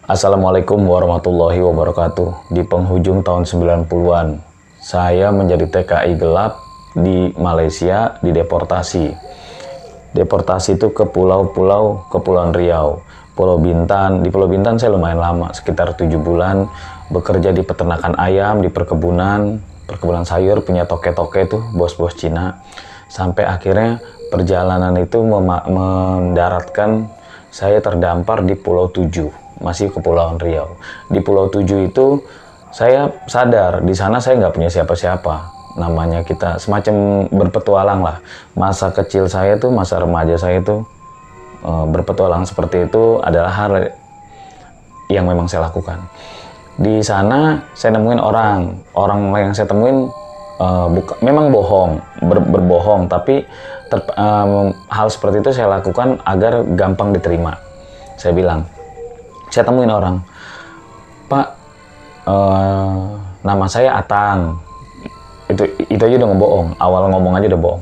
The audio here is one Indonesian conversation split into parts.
Assalamualaikum warahmatullahi wabarakatuh. Di penghujung tahun 90-an, saya menjadi TKI gelap di Malaysia, dideportasi. Deportasi itu ke pulau-pulau, Kepulauan Riau, Pulau Bintan. Di Pulau Bintan saya lumayan lama, sekitar 7 bulan, bekerja di peternakan ayam, di perkebunan sayur, punya toke-toke tuh, bos-bos Cina. Sampai akhirnya perjalanan itu mendaratkan saya terdampar di Pulau 7. Masih Kepulauan Riau. Di Pulau 7 itu saya sadar di sana saya nggak punya siapa-siapa. Namanya kita semacam berpetualang lah. Masa kecil saya tuh, masa remaja saya tuh berpetualang seperti itu adalah hal yang memang saya lakukan. Di sana saya nemuin orang yang saya temuin memang bohong, berbohong, tapi hal seperti itu saya lakukan agar gampang diterima. Saya bilang, saya temuin orang, Pak, nama saya Atang. Itu aja udah ngebohong, awal ngomong aja udah bohong.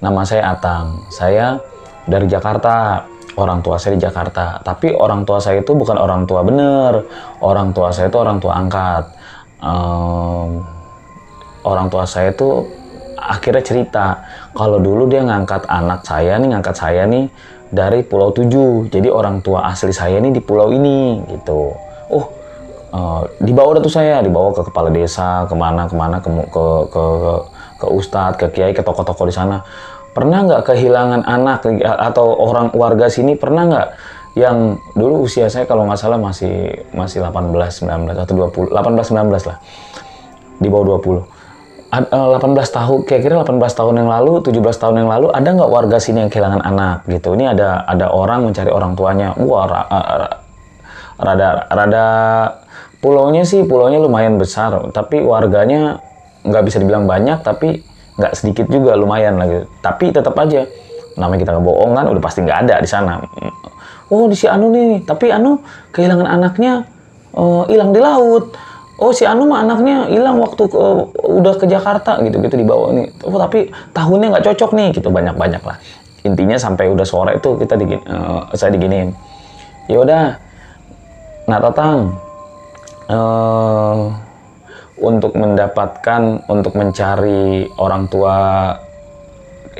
Nama saya Atang, saya dari Jakarta, orang tua saya di Jakarta. Tapi orang tua saya itu bukan orang tua bener, orang tua saya itu orang tua angkat. Orang tua saya itu akhirnya cerita, kalau dulu dia ngangkat saya nih, dari Pulau 7, jadi orang tua asli saya ini di pulau ini gitu. Dibawa tuh saya, dibawa ke kepala desa, kemana ke ustadz, ke kiai, ke tokoh-tokoh di sana. Pernah nggak kehilangan anak atau orang warga sini, pernah nggak yang dulu usia saya kalau nggak salah masih 18, 19 atau 20, 18, 19 lah, di bawah 20. 18 tahun, kira-kira 18 tahun yang lalu, 17 tahun yang lalu, ada nggak warga sini yang kehilangan anak gitu? Ini ada orang mencari orang tuanya. Wah, rada pulaunya lumayan besar, tapi warganya nggak bisa dibilang banyak, tapi nggak sedikit juga, lumayan lagi. Tapi tetap aja, namanya kita ngebohong kan, udah pasti nggak ada di sana. Oh, di si Anu nih, tapi Anu kehilangan anaknya, hilang di laut. Oh, si Anu mah anaknya hilang waktu udah ke Jakarta gitu dibawa nih. Oh, tapi tahunnya nggak cocok nih gitu, banyak lah. Intinya sampai udah sore itu saya diginiin. Ya udah, nah Tatang, untuk mencari orang tua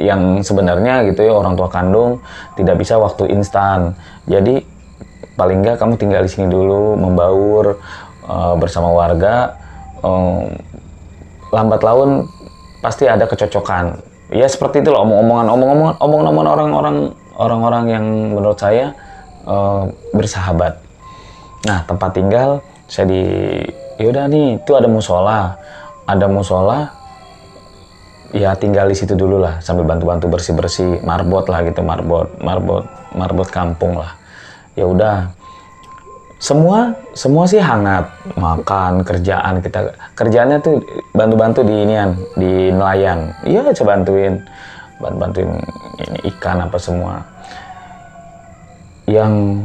yang sebenarnya gitu ya, orang tua kandung tidak bisa waktu instan. Jadi paling nggak kamu tinggal di sini dulu, membaur bersama warga, lambat laun pasti ada kecocokan. Ya seperti itu loh, omongan orang-orang yang menurut saya bersahabat. Nah, tempat tinggal saya yaudah nih, itu ada musola, ya tinggal di situ dulu lah, sambil bantu-bantu bersih-bersih, marbot lah gitu, marbot kampung lah. Ya udah. Semua sih hangat, makan, kerjaannya tuh bantu-bantu di nelayan. Iya, coba bantuin ini ikan apa semua. Yang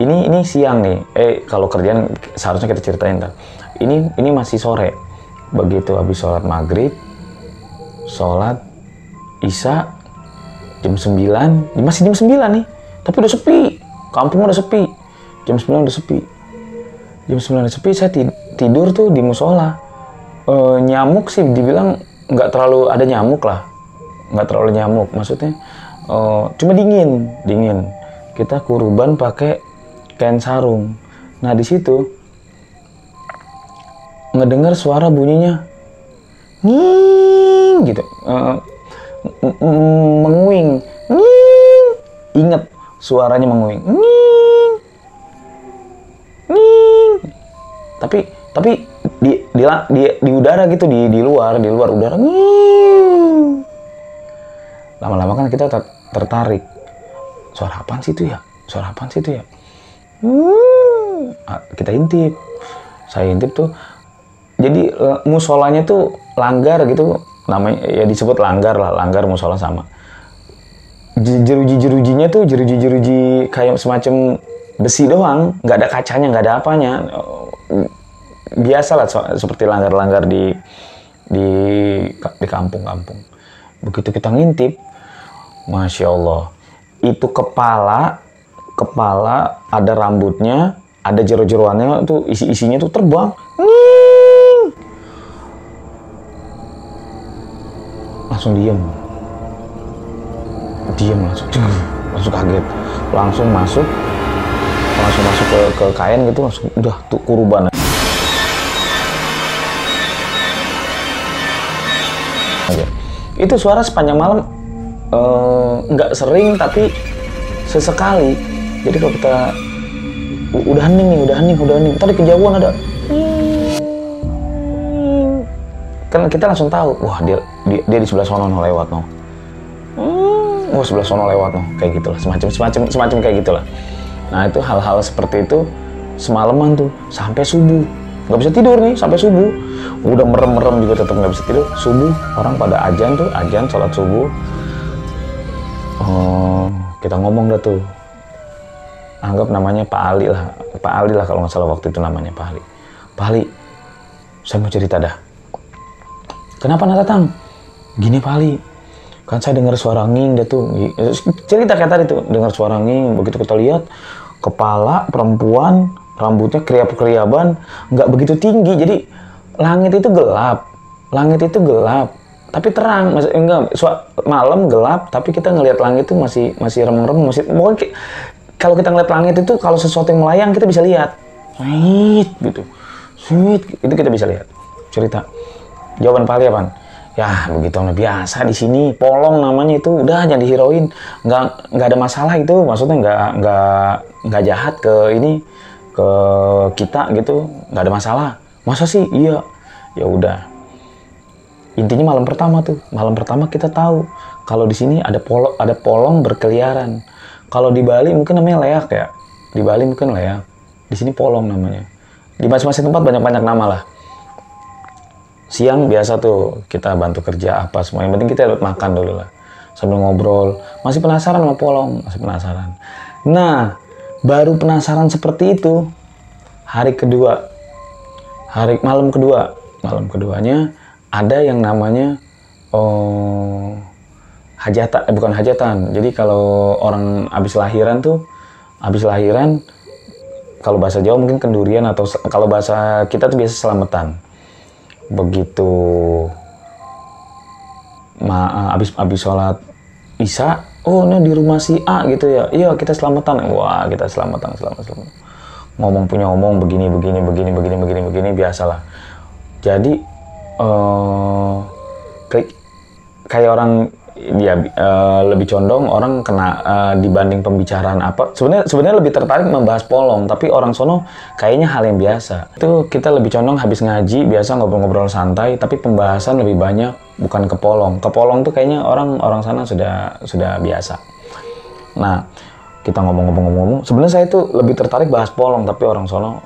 ini siang nih. Kalau kerjaan seharusnya kita ceritain ntar. Ini masih sore. Begitu habis sholat maghrib, sholat isya jam 9, masih jam 9 nih. Tapi udah sepi, kampung udah sepi. Jam 9 udah sepi, saya tidur tuh di musola. Nyamuk sih dibilang nggak terlalu ada nyamuk lah. Nggak terlalu nyamuk, maksudnya cuma dingin. Kita kurban pakai kain sarung. Nah di situ ngedengar suara bunyinya nging gitu, menguing, nging. Ingat suaranya menguing, nging. Tapi di udara gitu, di luar udara. Lama-lama kan kita tertarik. Suara apaan sih itu ya? Kita intip. Saya intip tuh. Jadi musolanya tuh langgar gitu, namanya ya disebut langgar musola sama. Jeruji-jerujinya tuh jeruji kayak semacam besi doang, nggak ada kacanya, nggak ada apanya. Biasalah seperti langgar-langgar di kampung-kampung. Begitu kita ngintip, Masya Allah, itu kepala ada rambutnya, ada jero-jeroannya tuh, isinya tuh terbang. Langsung diem langsung kaget, langsung masuk ke kain gitu, langsung udah tuh kuruban aja. Itu suara sepanjang malam nggak sering tapi sesekali. Jadi kalau kita udah hening, tadi kejauhan ada, kan kita langsung tahu, wah dia di sebelah sono lewat no. Oh, sebelah sono lewat no, kayak gitulah, semacam kayak gitulah. Nah itu hal-hal seperti itu semalaman tuh sampai subuh, nggak bisa tidur nih sampai subuh. Udah merem juga tetap nggak bisa tidur. Subuh orang pada azan sholat subuh. Kita ngomong dah tuh, anggap namanya Pak Ali lah kalau nggak salah waktu itu namanya Pak Ali, saya mau cerita dah. Kenapa nak datang? Gini Pak Ali, kan saya dengar suara nging dah tuh, cerita kayak tadi tuh, dengar suara nging. Begitu kita lihat, kepala perempuan, rambutnya kriap-kriaban, nggak begitu tinggi, jadi langit itu gelap tapi terang. Malam gelap tapi kita ngelihat langit itu masih remeng-remeng, pokoknya kalau kita ngeliat langit itu, kalau sesuatu yang melayang kita bisa lihat, gitu, itu kita bisa lihat. Cerita, jawaban Pak Ali apaan? Ya begitu biasa di sini, polong namanya itu, udah jangan dihirauin, nggak ada masalah itu, maksudnya nggak jahat ke kita gitu, nggak ada masalah. Masa sih? Iya, ya udah. Intinya malam pertama kita tahu kalau di sini ada polong berkeliaran. Kalau di Bali mungkin namanya leak ya, di sini polong namanya. Di masing-masing tempat banyak nama lah. Siang biasa tuh kita bantu kerja apa semua, yang penting kita dapat makan dulu lah sambil ngobrol. Masih penasaran sama polong, Nah baru penasaran seperti itu malam keduanya ada yang namanya bukan hajatan. Jadi kalau orang habis lahiran kalau bahasa Jawa mungkin kendurian, atau kalau bahasa kita tuh biasa selamatan. Begitu habis sholat Isya, ini di rumah si A gitu ya, iya kita selamatan. Wah kita selamatan. Ngomong begini biasalah. Jadi kayak orang dia lebih condong orang kena dibanding pembicaraan apa. Sebenarnya lebih tertarik membahas polong, tapi orang sono kayaknya hal yang biasa. Itu kita lebih condong habis ngaji biasa ngobrol-ngobrol santai, tapi pembahasan lebih banyak bukan ke polong. Ke polong tuh kayaknya orang sana sudah biasa. Nah, kita ngomong. Sebenarnya saya tuh lebih tertarik bahas polong, tapi orang sono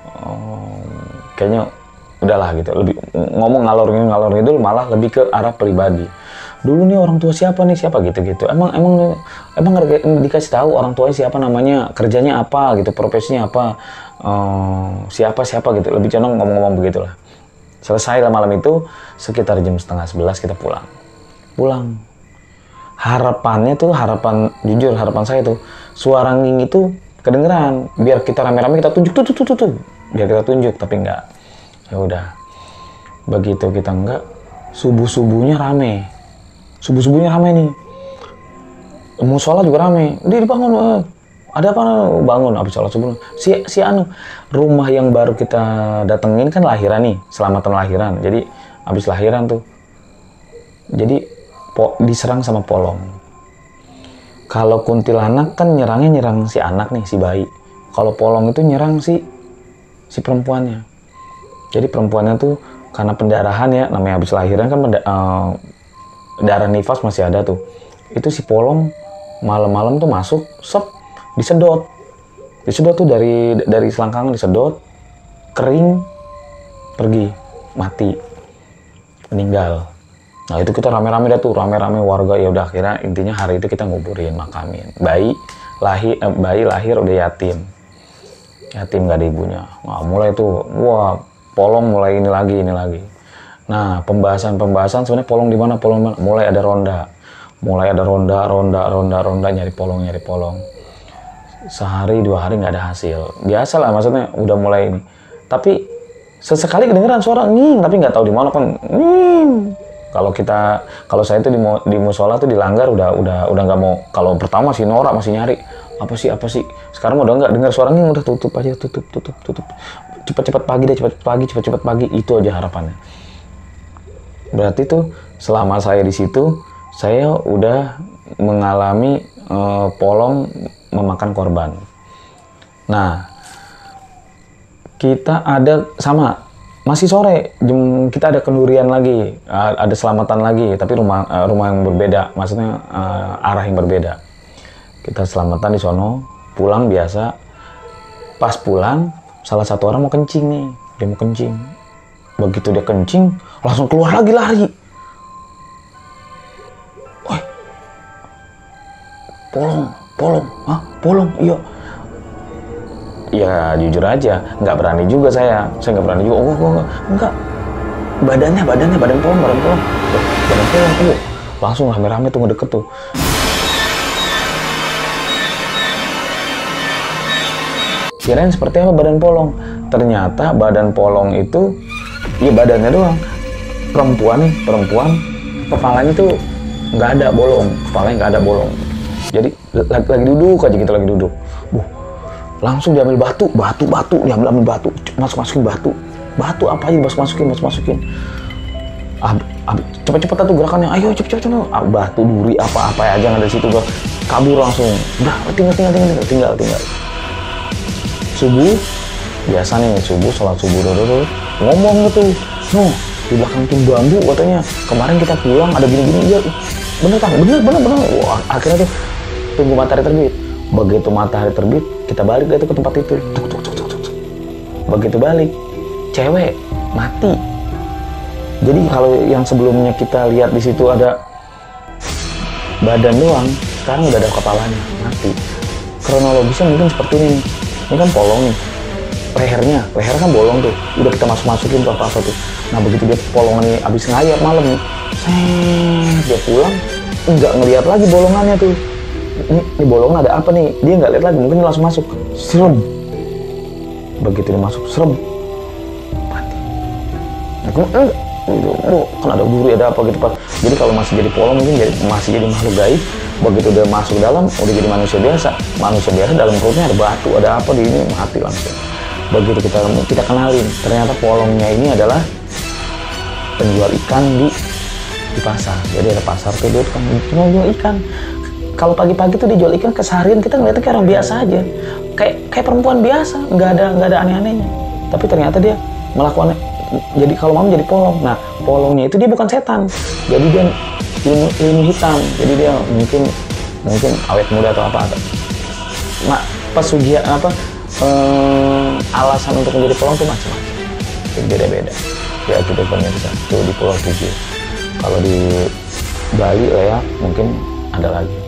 kayaknya udahlah gitu. Lebih ngomong ngalor ngidul, malah lebih ke arah pribadi. Dulu nih orang tua siapa gitu. Emang dikasih tahu orang tuanya siapa, namanya, kerjanya apa gitu, profesinya apa, siapa gitu. Lebih condong ngomong begitulah. Selesai lah malam itu sekitar jam 10:30 kita pulang. Harapan saya tuh suara nging itu kedengeran, biar kita rame-rame kita tunjuk tuh. Biar kita tunjuk, tapi enggak. Ya udah. Begitu kita enggak, subuh-subuhnya rame nih. Musola juga rame. Dia dibangun, ada apa? Bangun habis sholat subuh. Si rumah yang baru kita datengin kan lahiran nih, selamatan lahiran. Jadi habis lahiran tuh. Jadi diserang sama polong. Kalau kuntilanak kan nyerang si anak nih, si bayi. Kalau polong itu nyerang si perempuannya. Jadi perempuannya tuh karena pendarahan ya, namanya habis lahiran kan darah nifas masih ada tuh. Itu si polong malam-malam tuh masuk, disedot tuh dari selangkangan, disedot, kering, pergi, mati, meninggal. Nah itu kita rame-rame warga. Ya udah, akhirnya intinya hari itu kita nguburin, makamin. Bayi lahir udah yatim nggak ada ibunya. Nah mulai tuh, wah polong mulai ini lagi. Nah pembahasan sebenarnya polong di mana. Mulai ada ronda nyari polong. sehari 2 hari nggak ada hasil. Biasa lah, maksudnya udah mulai ini. Tapi sesekali kedengeran suara nging, tapi nggak tahu di mana kan nging. Kalau saya tuh di musola tuh dilanggar udah nggak mau. Kalau pertama masih norak, masih nyari apa sih. Sekarang udah nggak dengar suara nging, udah tutup aja, tutup. Cepat pagi deh, cepat pagi. Itu aja harapannya. Berarti tuh selama saya di situ, saya udah mengalami polong memakan korban. Nah, kita ada sama masih sore, kita ada kendurian lagi, ada selamatan lagi, tapi rumah yang berbeda, maksudnya arah yang berbeda. Kita selamatan di sono, pulang biasa. Pas pulang, salah satu orang mau kencing nih, dia mau kencing. Begitu dia kencing, langsung keluar lagi lari. Woi, polong, iya. Ya jujur aja, nggak berani juga saya nggak berani juga. Enggak. Badan polong. Langsung rame-rame tuh ngedeket tuh. Kirain seperti apa badan polong? Ternyata badan polong itu, ya badannya doang. Perempuan, kepalanya tuh nggak ada bolong, Jadi lagi duduk aja gitu, lagi duduk. Langsung diambil batu, diambil batu, masukin batu apa aja masukin. Cepet-cepet tuh gerakannya, ayo cepet. Batu, duri, apa aja yang ada di situ, kabur langsung. Udah, tinggal. Subuh, biasa nih sholat subuh dulu, ngomong gitu, di belakang tim bambu katanya, kemarin kita pulang ada gini-gini, ya bener. Wah, akhirnya tuh tunggu matahari terbit. Begitu matahari terbit, kita balik deh ke tempat itu. Begitu balik, cewek mati. Jadi kalau yang sebelumnya kita lihat di situ ada badan doang, sekarang udah ada kepalanya, mati. Kronologisnya mungkin seperti ini. Ini kan polong nih, leher kan bolong tuh, udah kita masukin tuh apa tuh. Nah begitu dia polongan nih abis ngayap malam nih, dia pulang nggak ngelihat lagi bolongannya tuh. Ini bolongan ada apa nih? Dia nggak lihat lagi, mungkin dia langsung masuk, serem. Begitu dia masuk, serem, mati. Kan ada duri, ada apa gitu Pak. Jadi kalau masih jadi polong mungkin masih jadi makhluk gaib. Begitu dia masuk dalam, udah jadi manusia biasa dalam perutnya ada batu, ada apa di ini, mati langsung. Begitu kita kenalin, ternyata polongnya ini adalah penjual ikan di pasar. Jadi ada pasar tuh, dia kan jual ikan. Kalau pagi-pagi tuh dia jual ikan, keseharian kita ngeliatnya kayak orang biasa aja, kayak perempuan biasa, nggak ada aneh-anehnya. Tapi ternyata dia melakukan, jadi kalau malam jadi polong. Nah polongnya itu dia bukan setan, jadi dia ilmu hitam. Jadi dia mungkin awet muda atau apa. Pesugihan alasan untuk menjadi polong tuh macam-macam, beda-beda. Ya gitu pemirsa, itu di Pulau 7. Kalau di Bali lah ya, mungkin ada lagi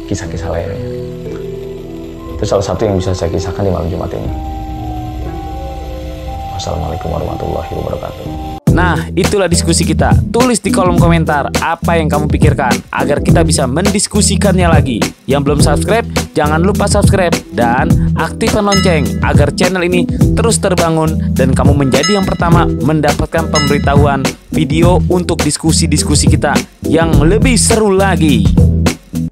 kisah-kisah lainnya. Itu salah satu yang bisa saya kisahkan di malam Jumat ini. Wassalamualaikum warahmatullahi wabarakatuh. Nah, itulah diskusi kita. Tulis di kolom komentar apa yang kamu pikirkan agar kita bisa mendiskusikannya lagi. Yang belum subscribe, jangan lupa subscribe dan aktifkan lonceng agar channel ini terus terbangun dan kamu menjadi yang pertama mendapatkan pemberitahuan video untuk diskusi-diskusi kita yang lebih seru lagi.